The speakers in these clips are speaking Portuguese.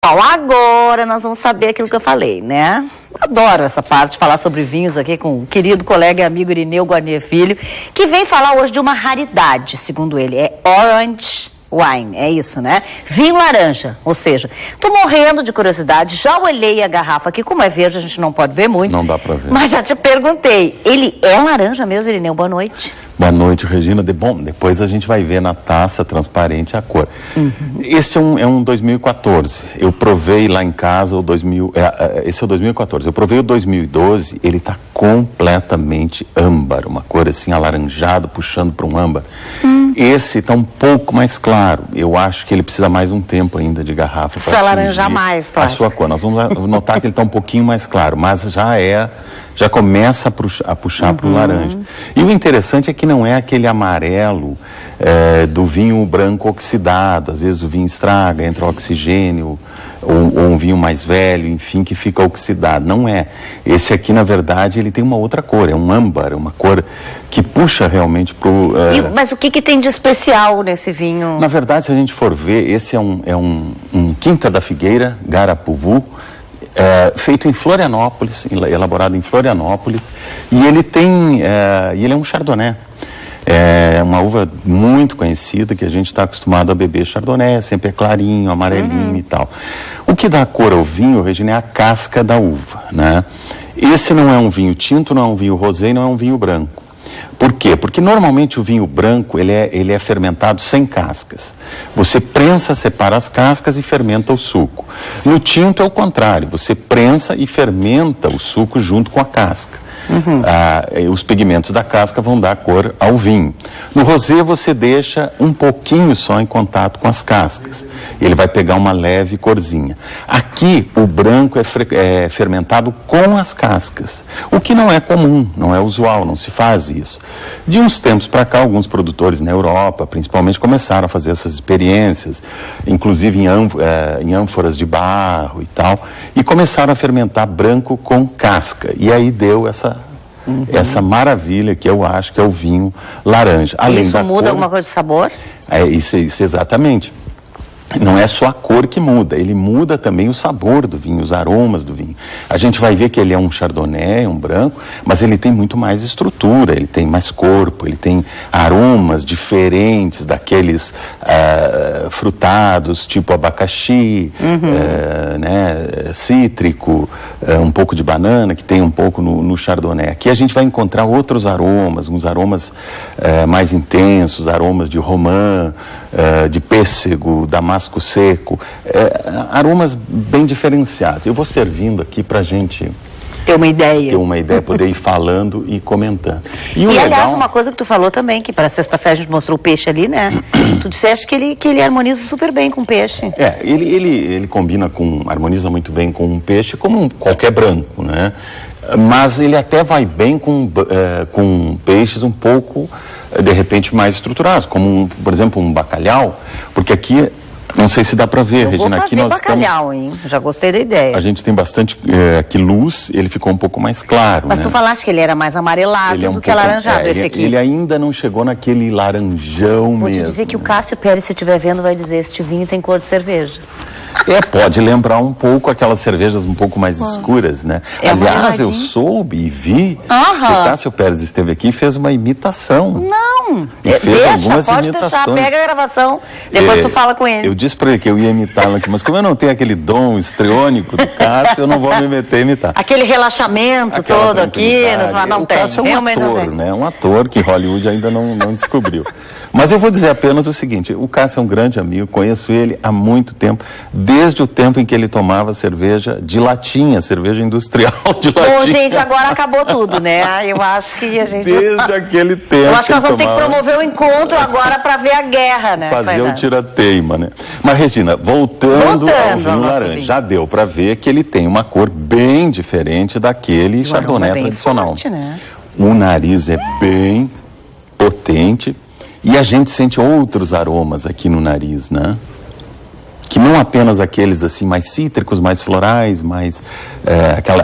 Bom, agora nós vamos saber aquilo que eu falei, né? Adoro essa parte de falar sobre vinhos aqui com o querido colega e amigo Irineu Guarnier Filho, que vem falar hoje de uma raridade, segundo ele, é Orange Wine, é isso, né? Vinho laranja, ou seja, tô morrendo de curiosidade, já olhei a garrafa aqui, como é verde a gente não pode ver muito. Não dá pra ver. Mas já te perguntei, ele é laranja mesmo, Irineu? Boa noite. Boa noite, Regina. Bom, depois a gente vai ver na taça transparente a cor. Este é um 2014. Eu provei lá em casa o esse é o 2014. Eu provei o 2012, ele está completamente âmbar, uma cor assim alaranjada, puxando para um âmbar. Esse está um pouco mais claro. Eu acho que ele precisa mais um tempo ainda de garrafa para alaranjar mais, a sua cor. Nós vamos notar que ele está um pouquinho mais claro, mas já começa a puxar para o laranja. E o interessante é que não é aquele amarelo do vinho branco oxidado. Às vezes o vinho estraga, entra oxigênio, ou um vinho mais velho, enfim, que fica oxidado. Não é. Esse aqui, na verdade, ele tem uma outra cor, é um âmbar, uma cor que puxa realmente para o... Mas o que tem de especial nesse vinho? Na verdade, se a gente for ver, esse é um Quinta da Figueira, Garapuvu, feito em Florianópolis, elaborado em Florianópolis, e ele é um Chardonnay. É uma uva muito conhecida, que a gente está acostumado a beber Chardonnay, sempre é clarinho, amarelinho e tal. O que dá cor ao vinho, Regina, é a casca da uva, né? Esse não é um vinho tinto, não é um vinho rosé, não é um vinho branco. Por quê? Porque normalmente o vinho branco, ele é fermentado sem cascas. Você prensa, separa as cascas e fermenta o suco. No tinto é o contrário, você prensa e fermenta o suco junto com a casca. Os pigmentos da casca vão dar cor ao vinho. No rosé você deixa um pouquinho só em contato com as cascas. Ele vai pegar uma leve corzinha. Aqui o branco é fermentado com as cascas, o que não é comum, não é usual, não se faz isso. De uns tempos para cá, alguns produtores na Europa, principalmente, começaram a fazer essas experiências, inclusive em ânforas de barro e tal, e começaram a fermentar branco com casca. E aí deu essa maravilha que eu acho que é o vinho laranja. Além isso muda alguma coisa de sabor? Isso exatamente. Não é só a cor que muda, ele muda também o sabor do vinho, os aromas do vinho. A gente vai ver que ele é um Chardonnay, um branco, mas ele tem muito mais estrutura, ele tem mais corpo, ele tem aromas diferentes daqueles frutados, tipo abacaxi, cítrico, um pouco de banana, que tem um pouco no Chardonnay. Aqui a gente vai encontrar outros aromas, uns aromas mais intensos, aromas de romã, de pêssego, damasco seco, aromas bem diferenciados. Eu vou servindo aqui para a gente ter uma ideia, poder ir falando e comentando. E aliás, uma coisa que tu falou também, que para sexta-feira a gente mostrou o peixe ali, né? Tu disseste que ele harmoniza super bem com peixe. Ele harmoniza muito bem com um peixe, como qualquer branco, né? Mas ele até vai bem com peixes um pouco, de repente, mais estruturados, como, por exemplo, um bacalhau, porque aqui, não sei se dá para ver, Regina, aqui nós bacalhau, hein? Já gostei da ideia. A gente tem bastante aqui luz, ele ficou um pouco mais claro. Mas tu falaste que ele era mais amarelado do que alaranjado, esse aqui. Ele ainda não chegou naquele laranjão mesmo. Vou te dizer que o Cássio Pérez, se estiver vendo, vai dizer, este vinho tem cor de cerveja. Pode lembrar um pouco aquelas cervejas um pouco mais escuras, né? Aliás, eu soube e vi que o Cássio Pérez esteve aqui e fez uma imitação. Não! E fez algumas imitações. Deixar, pega a gravação, depois tu fala com ele. Eu disse pra ele que eu ia imitá-lo aqui, mas como eu não tenho aquele dom histriônico do Cássio, eu não vou me meter a imitar. Aquele relaxamento todo aqui, não tem. O Cássio é um ator, né? Um ator que Hollywood ainda não descobriu. Mas eu vou dizer apenas o seguinte, o Cássio é um grande amigo, conheço ele há muito tempo, desde o tempo em que ele tomava cerveja de latinha, cerveja industrial de latinha. Bom, gente, agora acabou tudo, né? Eu acho que a gente... Desde aquele tempo. Eu acho que nós vamos ter que promover o encontro agora para ver a guerra, né? Fazer o tirateima, né? Mas, Regina, voltando ao vinho laranja, já deu para ver que ele tem uma cor bem diferente daquele Chardonnay tradicional. Forte, né? O nariz é bem potente e a gente sente outros aromas aqui no nariz, né? que não apenas aqueles assim mais cítricos, mais florais, mais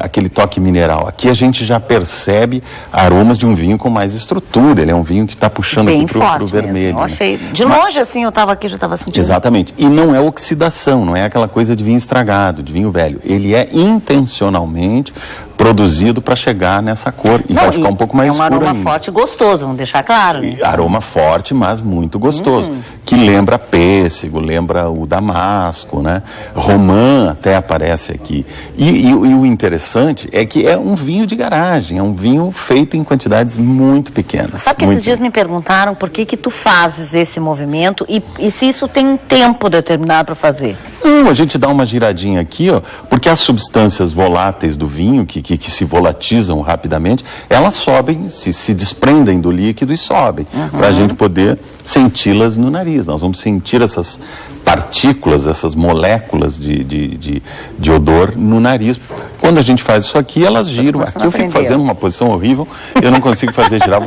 aquele toque mineral. Aqui a gente já percebe aromas de um vinho com mais estrutura. Ele é um vinho que está puxando bem aqui para o vermelho. Eu achei, de longe assim, eu estava aqui, já estava sentindo. Exatamente. E não é oxidação, não é aquela coisa de vinho estragado, de vinho velho. Ele é intencionalmente produzido para chegar nessa cor e vai ficar um pouco mais escuro ainda. É um aroma forte e gostoso, vamos deixar claro. Né? Aroma forte, mas muito gostoso. Que lembra pêssego, lembra o damasco, né? Romã até aparece aqui. E o interessante é que é um vinho de garagem, é um vinho feito em quantidades muito pequenas. Sabe que esses dias me perguntaram por que tu fazes esse movimento e se isso tem um tempo determinado para fazer? Não, a gente dá uma giradinha aqui, ó, porque as substâncias voláteis do vinho, que se volatizam rapidamente, elas sobem, se desprendem do líquido e sobem, para a gente poder senti-las no nariz. Nós vamos sentir essas partículas, essas moléculas de odor no nariz. Quando a gente faz isso aqui, elas giram. Aqui eu fico fazendo uma posição horrível, eu não consigo fazer girar.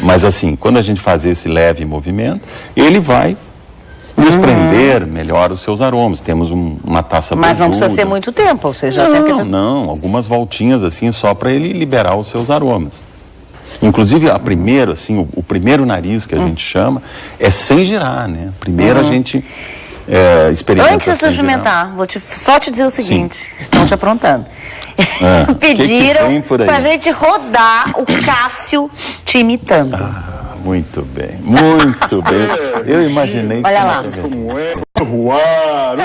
Mas assim, quando a gente faz esse leve movimento, ele vai desprender melhor os seus aromas. Temos uma taça Mas não precisa ser muito tempo, ou seja... Não, algumas voltinhas assim, só para ele liberar os seus aromas. Inclusive, o primeiro nariz que a gente chama é sem girar, né? Primeiro a gente experimenta. Antes de experimentar, vou só te dizer o seguinte, estão te aprontando. Pediram para a gente rodar o Cássio te imitando. Muito bem, muito bem. Eu imaginei que... Olha lá. Como é terroir,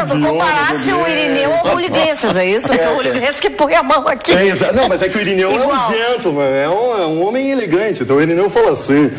tu comparaste o Irineu ao Julio Iglesias, é isso? É o Julio Iglesias que põe a mão aqui. Não, mas é que o Irineu é um gentleman, é um homem elegante. Então o Irineu fala assim,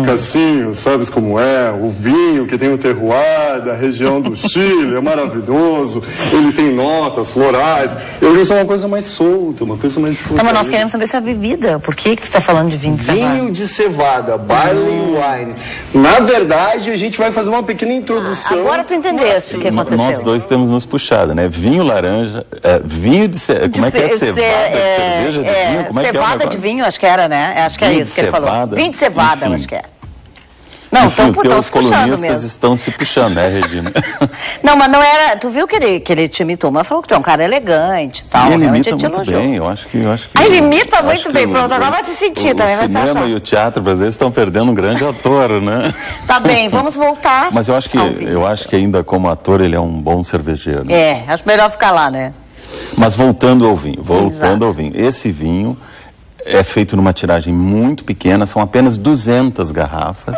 Cassinho, sabes como é? O vinho que tem o terroir da região do Chile é maravilhoso, ele tem notas florais. Eu já sou uma coisa mais solta, uma coisa mais... Não, mas nós queremos saber se a bebida. Por que tu está falando de vinho de cevada? Vinho de cevada, barley wine. Na verdade, a gente vai fazer uma pequena introdução. Agora tu entendeste o que aconteceu. Nós dois temos nos puxado, né? Vinho laranja, vinho de cevada. Como é que é cevada? Cerveja de vinho? Como é que é? Cevada de vinho, acho que era, né? Acho que é isso que ele falou. Vinho de cevada, acho que é. Não, estão se puxando mesmo. Estão se puxando, né, Regina? Não, mas não era... Tu viu que ele te imitou, mas falou que tu é um cara elegante e tal. E ele imita muito bem, eu acho que... Ele imita muito bem, pronto, agora vai se sentir também, vai se achar. O cinema e o teatro brasileiro estão perdendo um grande ator, né? Tá bem, vamos voltar. Mas eu acho que ainda como ator ele é um bom cervejeiro. Né? Acho melhor ficar lá, né? Mas voltando ao vinho, esse vinho é feito numa tiragem muito pequena, são apenas 200 garrafas.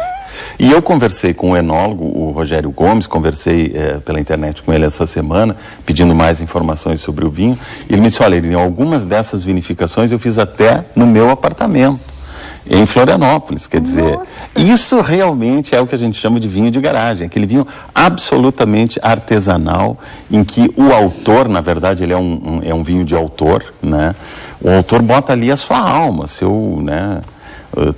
E eu conversei com o enólogo, o Rogério Gomes, conversei pela internet com ele essa semana, pedindo mais informações sobre o vinho. E ele me disse, olha, algumas dessas vinificações eu fiz até no meu apartamento, em Florianópolis. Quer dizer, isso realmente é o que a gente chama de vinho de garagem, aquele vinho absolutamente artesanal, em que o autor, na verdade, ele é um vinho de autor, né? O autor bota ali a sua alma,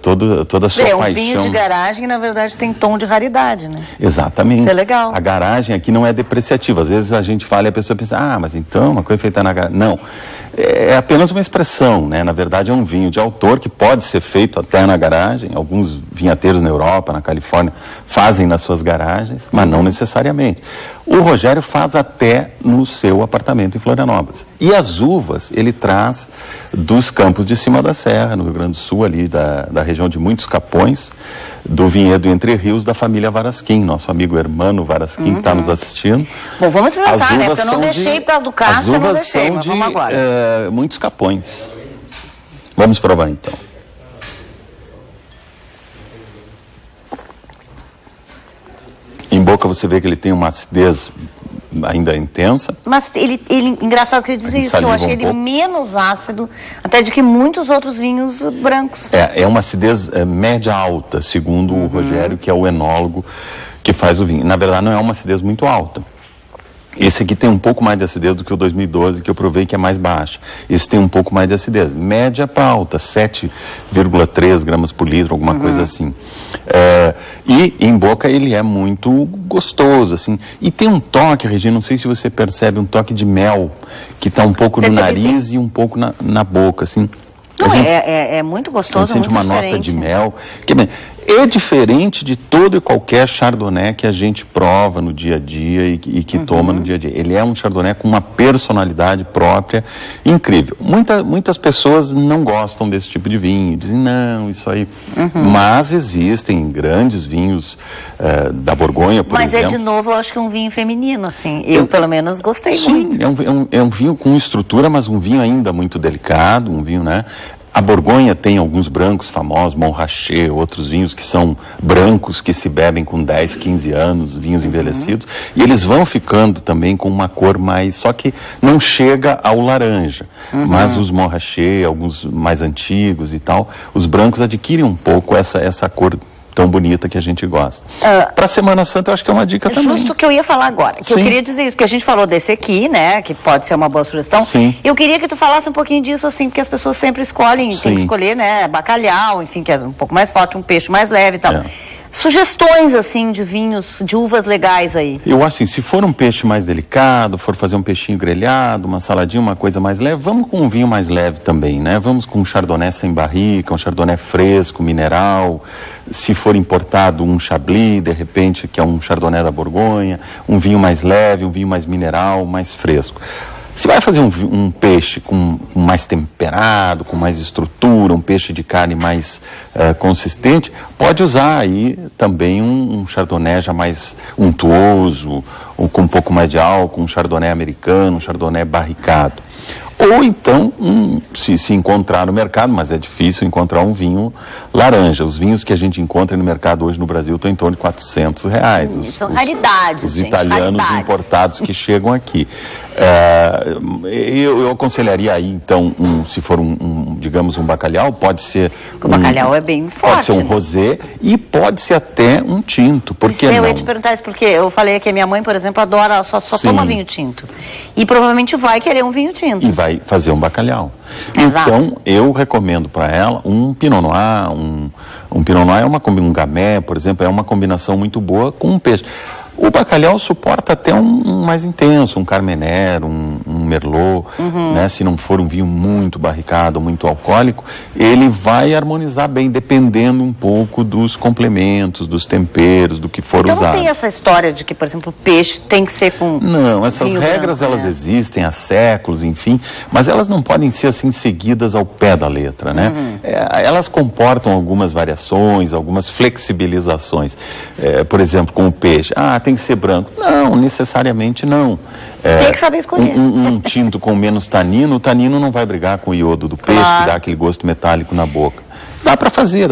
toda a sua paixão. É um vinho de garagem que, na verdade, tem tom de raridade, né? Exatamente. Isso é legal. A garagem aqui não é depreciativa. Às vezes a gente fala e a pessoa pensa, mas então, uma coisa feita na garagem. Não. É apenas uma expressão, né? Na verdade, é um vinho de autor que pode ser feito até na garagem. Alguns vinhateiros na Europa, na Califórnia, fazem nas suas garagens, mas não necessariamente. O Rogério faz até no seu apartamento em Florianópolis. E as uvas ele traz dos campos de cima da serra, no Rio Grande do Sul, ali da região de Muitos Capões, do vinhedo Entre Rios, da família Varasquim, nosso amigo Hermano Varasquim, que está nos assistindo. Bom, vamos experimentar, né? Porque eu não deixei por causa do Cássio, eu não deixei, mas vamos agora. Muitos Capões. Vamos provar então. Em boca você vê que ele tem uma acidez ainda intensa. Mas engraçado que ele dizia isso, que eu achei ele menos ácido até do que muitos outros vinhos brancos. É uma acidez média-alta, segundo o Rogério, que é o enólogo que faz o vinho. Na verdade, não é uma acidez muito alta. Esse aqui tem um pouco mais de acidez do que o 2012, que eu provei que é mais baixo. Esse tem um pouco mais de acidez. Média para alta, 7,3 gramas por litro, alguma coisa assim. E em boca ele é muito gostoso, assim. E tem um toque, Regina, não sei se você percebe, um toque de mel, que está um pouco no nariz e um pouco na boca, assim. Não, é muito gostoso, a gente sente uma nota de mel. É diferente de todo e qualquer Chardonnay que a gente prova no dia a dia e que toma no dia a dia. Ele é um Chardonnay com uma personalidade própria incrível. Muitas pessoas não gostam desse tipo de vinho, dizem, não, isso aí... Mas existem grandes vinhos da Borgonha, por exemplo. Mas de novo, eu acho que é um vinho feminino, assim. Eu, pelo menos, gostei muito. Sim, é um vinho com estrutura, mas um vinho ainda muito delicado, um vinho, né? A Borgonha tem alguns brancos famosos, Montrachet, outros vinhos que são brancos, que se bebem com 10, 15 anos, vinhos envelhecidos, e eles vão ficando também com uma cor mais, só que não chega ao laranja. Mas os Montrachet, alguns mais antigos e tal, os brancos adquirem um pouco essa cor tão bonita que a gente gosta. Para Semana Santa, eu acho que é uma dica também. Justo o que eu ia falar agora. Que eu queria dizer isso, porque a gente falou desse aqui, né, que pode ser uma boa sugestão. Sim. Eu queria que tu falasse um pouquinho disso, assim, porque as pessoas sempre escolhem, tem que escolher, né, bacalhau, enfim, que é um pouco mais forte, um peixe mais leve e tal. Sugestões, assim, de vinhos, de uvas legais aí. Eu acho assim, se for um peixe mais delicado, for fazer um peixinho grelhado, uma saladinha, uma coisa mais leve, vamos com um vinho mais leve também, né? Vamos com um Chardonnay sem barrica, um Chardonnay fresco, mineral. Se for importado, um Chablis, de repente, que é um Chardonnay da Borgonha, um vinho mais leve, um vinho mais mineral, mais fresco. Se vai fazer um peixe com mais temperado, com mais estrutura, um peixe de carne mais consistente, pode usar aí também um Chardonnay já mais untuoso, ou com um pouco mais de álcool, um Chardonnay americano, um Chardonnay barricado. Ou então, se encontrar no mercado, mas é difícil encontrar um vinho laranja. Os vinhos que a gente encontra no mercado hoje no Brasil estão em torno de R$400. São raridades, os italianos importados que chegam aqui. Eu aconselharia aí, então, se for digamos, um bacalhau, pode ser... O bacalhau é bem forte. Pode ser um rosé e pode ser até um tinto. Por que não? Eu ia te perguntar isso, porque eu falei que a minha mãe, por exemplo, adora, só toma vinho tinto. E provavelmente vai querer um vinho tinto. E vai fazer um bacalhau. Exato. Então, eu recomendo para ela um Pinot Noir. Um Pinot Noir é um Gamay, por exemplo, é uma combinação muito boa com um peixe. O bacalhau suporta até um mais intenso, um Carmenère, um Merlot, né? Se não for um vinho muito barricado, muito alcoólico, ele vai harmonizar bem, dependendo um pouco dos complementos, dos temperos, do que for usado. Então não tem essa história de que, por exemplo, o peixe tem que ser com... Não, essas regras elas existem há séculos, enfim, mas elas não podem ser assim seguidas ao pé da letra, né? Elas comportam algumas variações, algumas flexibilizações. Por exemplo, com o peixe, tem que ser branco. Não, necessariamente não. Tem que saber escolher. Um tinto com menos tanino, o tanino não vai brigar com o iodo do peixe, que dá aquele gosto metálico na boca. Dá para fazer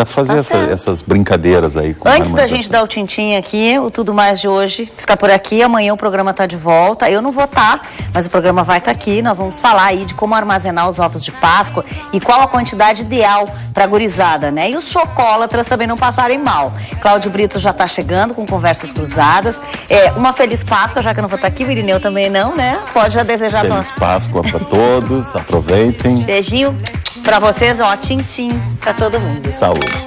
essas brincadeiras aí. Antes da gente dar o tintim aqui, o Tudo Mais de hoje fica por aqui. Amanhã o programa está de volta. Eu não vou estar, mas o programa vai estar aqui. Nós vamos falar aí de como armazenar os ovos de Páscoa e qual a quantidade ideal para a gurizada, né? E os chocolatras também não passarem mal. Cláudio Brito já está chegando com conversas cruzadas. Uma feliz Páscoa, já que eu não vou estar aqui, o Irineu também não, né? Pode já desejar... Feliz Páscoa para todos, aproveitem. Beijinho para vocês, tintim para todo mundo. Saúde.